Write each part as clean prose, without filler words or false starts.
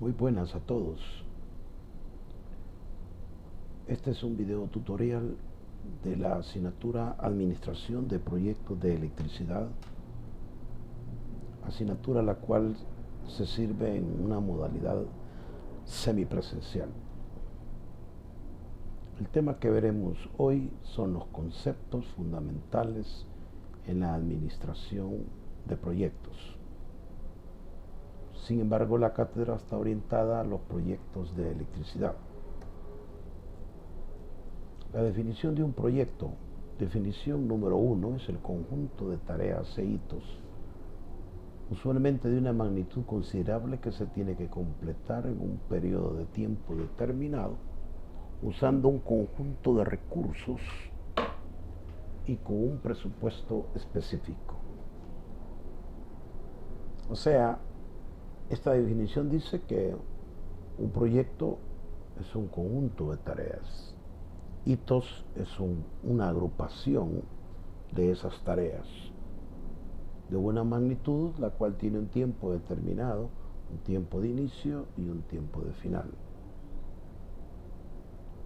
Muy buenas a todos. Este es un video tutorial de la asignatura Administración de Proyectos de Electricidad, asignatura la cual se sirve en una modalidad semipresencial. El tema que veremos hoy son los conceptos fundamentales en la administración de proyectos. Sin embargo, la cátedra está orientada a los proyectos de electricidad. La definición de un proyecto. Definición número 1 es el conjunto de tareas e hitos, usualmente de una magnitud considerable que se tiene que completar en un periodo de tiempo determinado, usando un conjunto de recursos y con un presupuesto específico. O sea, esta definición dice que un proyecto es un conjunto de tareas. Hitos es una agrupación de esas tareas de buena magnitud, la cual tiene un tiempo determinado, un tiempo de inicio y un tiempo de final.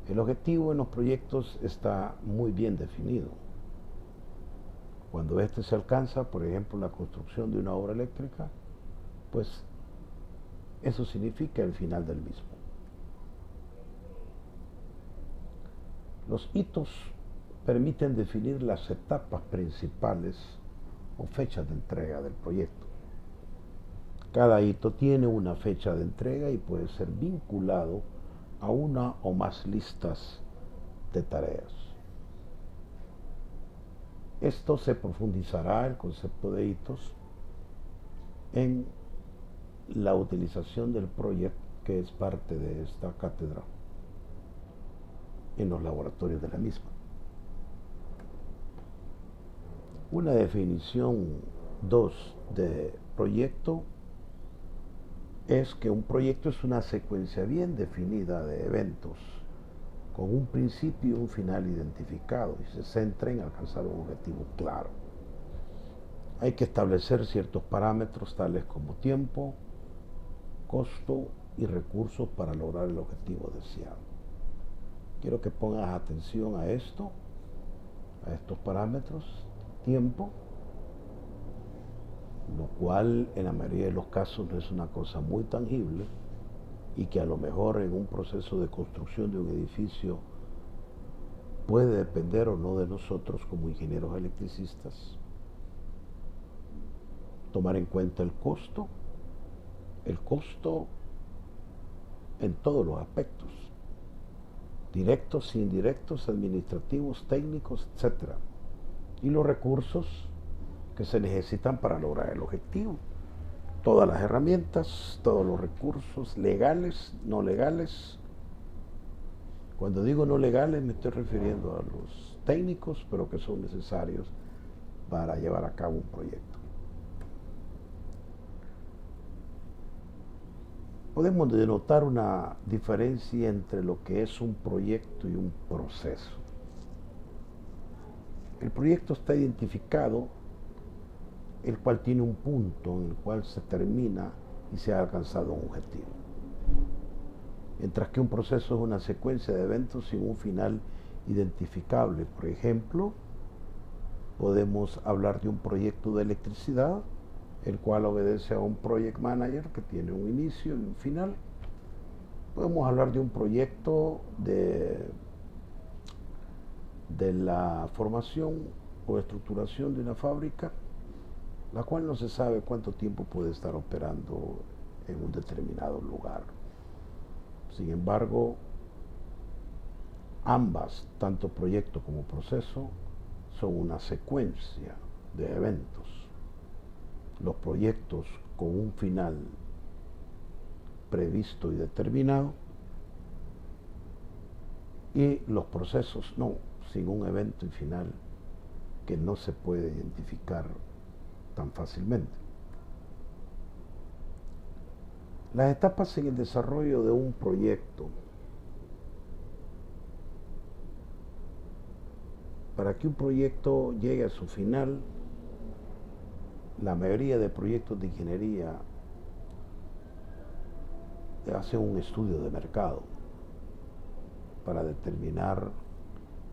El objetivo en los proyectos está muy bien definido. Cuando este se alcanza, por ejemplo, la construcción de una obra eléctrica, pues eso significa el final del mismo. Los hitos permiten definir las etapas principales o fechas de entrega del proyecto. Cada hito tiene una fecha de entrega y puede ser vinculado a una o más listas de tareas. Esto se profundizará el concepto de hitos en la utilización del proyecto, que es parte de esta cátedra, en los laboratorios de la misma. Una definición 2 de proyecto es que un proyecto es una secuencia bien definida de eventos con un principio y un final identificado y se centra en alcanzar un objetivo claro. Hay que establecer ciertos parámetros tales como tiempo, costo y recursos para lograr el objetivo deseado. Quiero que pongas atención a esto, a estos parámetros: tiempo, lo cual en la mayoría de los casos no es una cosa muy tangible y que a lo mejor en un proceso de construcción de un edificio puede depender o no de nosotros como ingenieros electricistas. Tomar en cuenta el costo en todos los aspectos, directos, indirectos, administrativos, técnicos, etc. Y los recursos que se necesitan para lograr el objetivo. Todas las herramientas, todos los recursos legales, no legales. Cuando digo no legales me estoy refiriendo a los técnicos, pero que son necesarios para llevar a cabo un proyecto. Podemos denotar una diferencia entre lo que es un proyecto y un proceso. El proyecto está identificado, el cual tiene un punto en el cual se termina y se ha alcanzado un objetivo. Mientras que un proceso es una secuencia de eventos sin un final identificable. Por ejemplo, podemos hablar de un proyecto de electricidad, el cual obedece a un project manager que tiene un inicio y un final. Podemos hablar de un proyecto de la formación o estructuración de una fábrica, la cual no se sabe cuánto tiempo puede estar operando en un determinado lugar. Sin embargo, ambas, tanto proyecto como proceso, son una secuencia de eventos. Los proyectos con un final previsto y determinado, y los procesos no, sin un evento y final que no se puede identificar tan fácilmente. Las etapas en el desarrollo de un proyecto. Para que un proyecto llegue a su final, la mayoría de proyectos de ingeniería hace un estudio de mercado para determinar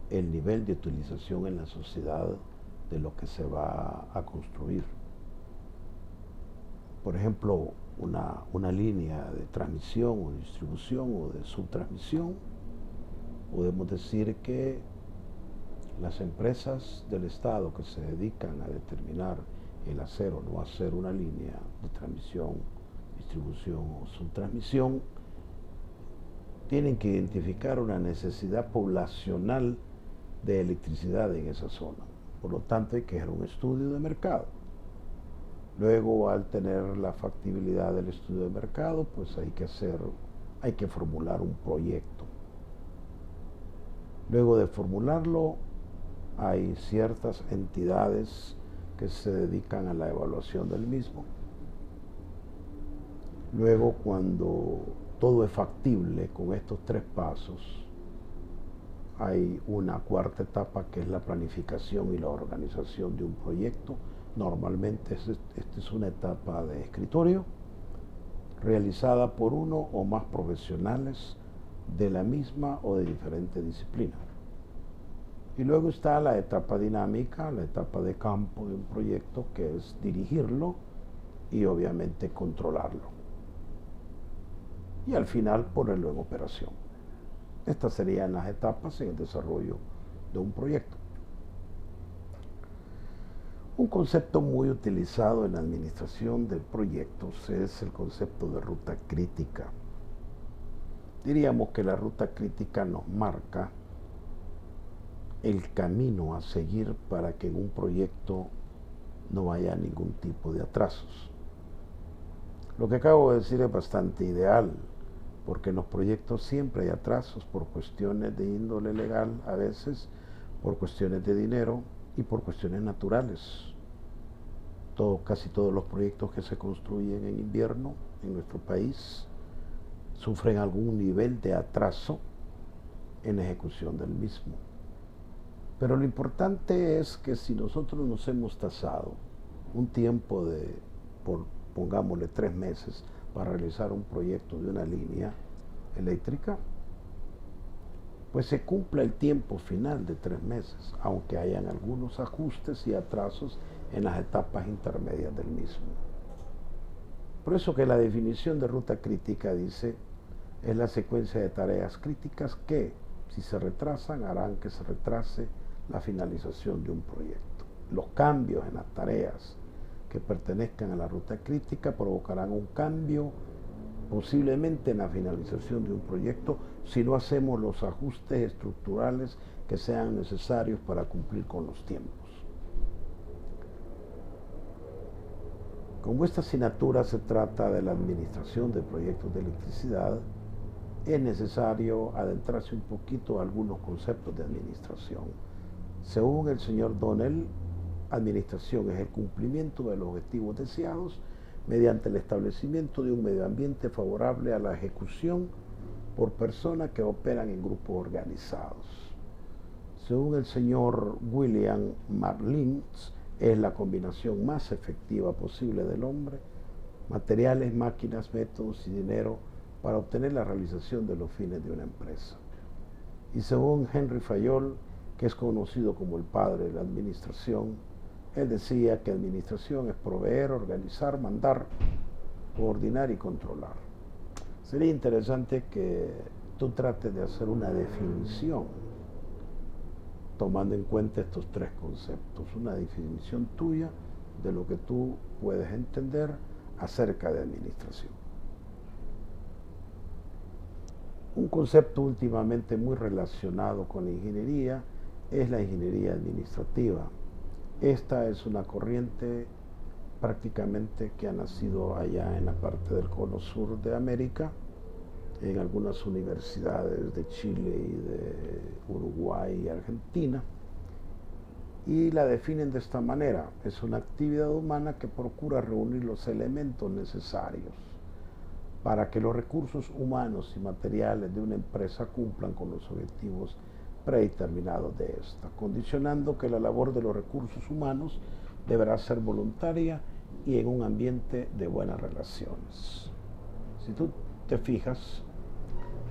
el nivel de utilización en la sociedad de lo que se va a construir. Por ejemplo, una línea de transmisión o distribución o de subtransmisión, podemos decir que las empresas del Estado que se dedican a determinar el hacer o no hacer una línea de transmisión, distribución o subtransmisión, tienen que identificar una necesidad poblacional de electricidad en esa zona. Por lo tanto, hay que hacer un estudio de mercado. Luego, al tener la factibilidad del estudio de mercado, pues hay que formular un proyecto. Luego de formularlo, hay ciertas entidades que se dedican a la evaluación del mismo. Luego, cuando todo es factible con estos 3 pasos, hay una cuarta etapa que es la planificación y la organización de un proyecto. Normalmente esta es una etapa de escritorio realizada por uno o más profesionales de la misma o de diferente disciplina. Y luego está la etapa dinámica, la etapa de campo de un proyecto, que es dirigirlo y obviamente controlarlo. Y al final ponerlo en operación. Estas serían las etapas en el desarrollo de un proyecto. Un concepto muy utilizado en la administración de proyectos es el concepto de ruta crítica. Diríamos que la ruta crítica nos marca el camino a seguir para que en un proyecto no haya ningún tipo de atrasos. Lo que acabo de decir es bastante ideal, porque en los proyectos siempre hay atrasos por cuestiones de índole legal, a veces por cuestiones de dinero y por cuestiones naturales. Casi todos los proyectos que se construyen en invierno en nuestro país sufren algún nivel de atraso en la ejecución del mismo. Pero lo importante es que si nosotros nos hemos tasado un tiempo de, pongámosle 3 meses, para realizar un proyecto de una línea eléctrica, pues se cumpla el tiempo final de 3 meses, aunque hayan algunos ajustes y atrasos en las etapas intermedias del mismo. Por eso que la definición de ruta crítica dice, es la secuencia de tareas críticas que, si se retrasan, harán que se retrase la finalización de un proyecto. Los cambios en las tareas que pertenezcan a la ruta crítica provocarán un cambio posiblemente en la finalización de un proyecto si no hacemos los ajustes estructurales que sean necesarios para cumplir con los tiempos. Como esta asignatura se trata de la administración de proyectos de electricidad, es necesario adentrarse un poquito a algunos conceptos de administración. Según el señor Donnell, administración es el cumplimiento de los objetivos deseados mediante el establecimiento de un medio ambiente favorable a la ejecución por personas que operan en grupos organizados. Según el señor William Marlins, es la combinación más efectiva posible del hombre, materiales, máquinas, métodos y dinero para obtener la realización de los fines de una empresa. Y según Henry Fayol, que es conocido como el padre de la administración, él decía que administración es proveer, organizar, mandar, coordinar y controlar. Sería interesante que tú trates de hacer una definición tomando en cuenta estos 3 conceptos, una definición tuya de lo que tú puedes entender acerca de administración. Un concepto últimamente muy relacionado con la ingeniería es la ingeniería administrativa. Esta es una corriente prácticamente que ha nacido allá en la parte del cono sur de América, en algunas universidades de Chile y de Uruguay y Argentina, y la definen de esta manera: es una actividad humana que procura reunir los elementos necesarios para que los recursos humanos y materiales de una empresa cumplan con los objetivos predeterminados de esta, condicionando que la labor de los recursos humanos deberá ser voluntaria y en un ambiente de buenas relaciones. Si tú te fijas,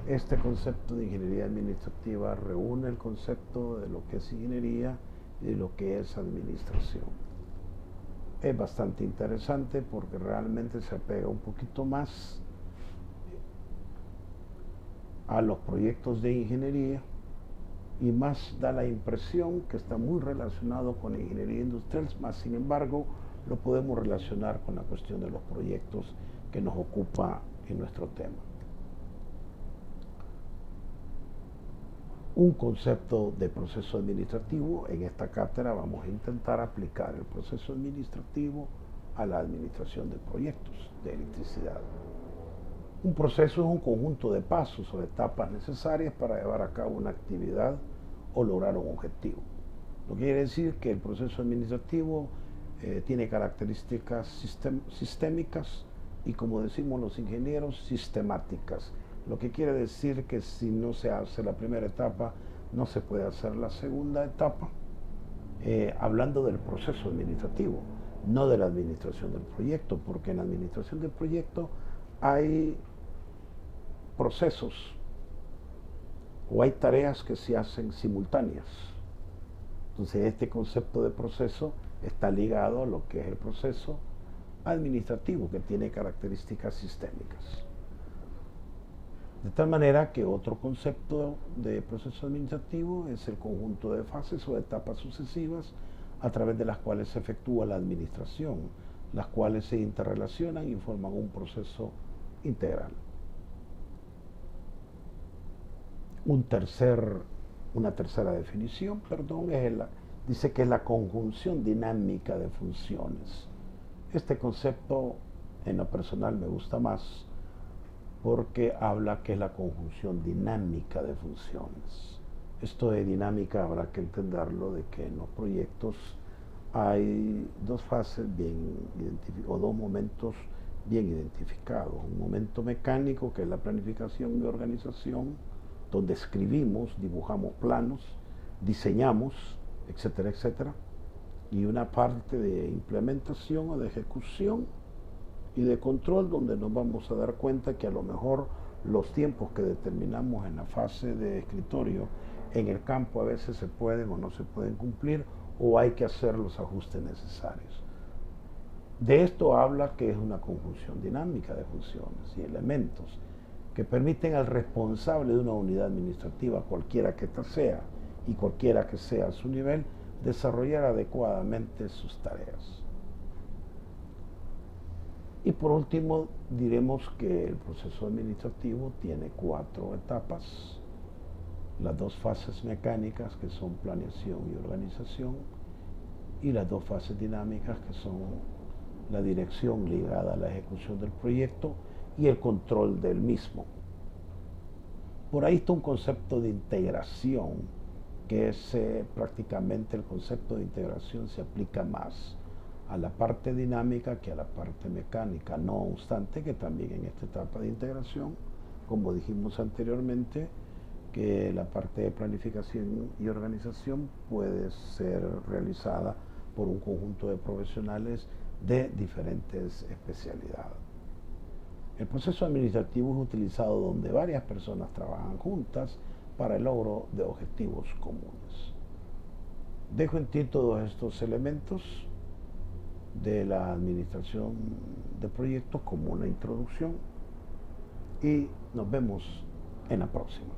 este concepto de ingeniería administrativa reúne el concepto de lo que es ingeniería y de lo que es administración. Es bastante interesante porque realmente se apega un poquito más a los proyectos de ingeniería y más da la impresión que está muy relacionado con la ingeniería industrial, más sin embargo lo podemos relacionar con la cuestión de los proyectos que nos ocupa en nuestro tema. Un concepto de proceso administrativo. En esta cátedra vamos a intentar aplicar el proceso administrativo a la administración de proyectos de electricidad. Un proceso es un conjunto de pasos o etapas necesarias para llevar a cabo una actividad o lograr un objetivo. Lo que quiere decir que el proceso administrativo tiene características sistémicas y, como decimos los ingenieros, sistemáticas. Lo que quiere decir que si no se hace la primera etapa, no se puede hacer la segunda etapa, hablando del proceso administrativo, no de la administración del proyecto, porque en la administración del proyecto hay procesos o hay tareas que se hacen simultáneas. Entonces este concepto de proceso está ligado a lo que es el proceso administrativo, que tiene características sistémicas. De tal manera que otro concepto de proceso administrativo es el conjunto de fases o etapas sucesivas a través de las cuales se efectúa la administración, las cuales se interrelacionan y forman un proceso integral. Una tercera definición, dice que es la conjunción dinámica de funciones. Este concepto en lo personal me gusta más porque habla que es la conjunción dinámica de funciones. Esto de dinámica habrá que entenderlo de que en los proyectos hay dos fases bien identificadas, o dos momentos bien identificados. Un momento mecánico, que es la planificación y organización, donde escribimos, dibujamos planos, diseñamos, etcétera, etcétera. Y una parte de implementación o de ejecución y de control, donde nos vamos a dar cuenta que a lo mejor los tiempos que determinamos en la fase de escritorio en el campo a veces se pueden o no se pueden cumplir, o hay que hacer los ajustes necesarios. De esto habla que es una conjunción dinámica de funciones y elementos que permiten al responsable de una unidad administrativa, cualquiera que ésta sea y cualquiera que sea su nivel, desarrollar adecuadamente sus tareas. Y por último, diremos que el proceso administrativo tiene 4 etapas: las 2 fases mecánicas, que son planeación y organización, y las 2 fases dinámicas, que son la dirección ligada a la ejecución del proyecto y el control del mismo. Por ahí está un concepto de integración, que es prácticamente el concepto de integración se aplica más a la parte dinámica que a la parte mecánica. No obstante que también en esta etapa de integración, como dijimos anteriormente, que la parte de planificación y organización puede ser realizada por un conjunto de profesionales de diferentes especialidades. El proceso administrativo es utilizado donde varias personas trabajan juntas para el logro de objetivos comunes. Dejo en ti todos estos elementos de la administración de proyectos como una introducción y nos vemos en la próxima.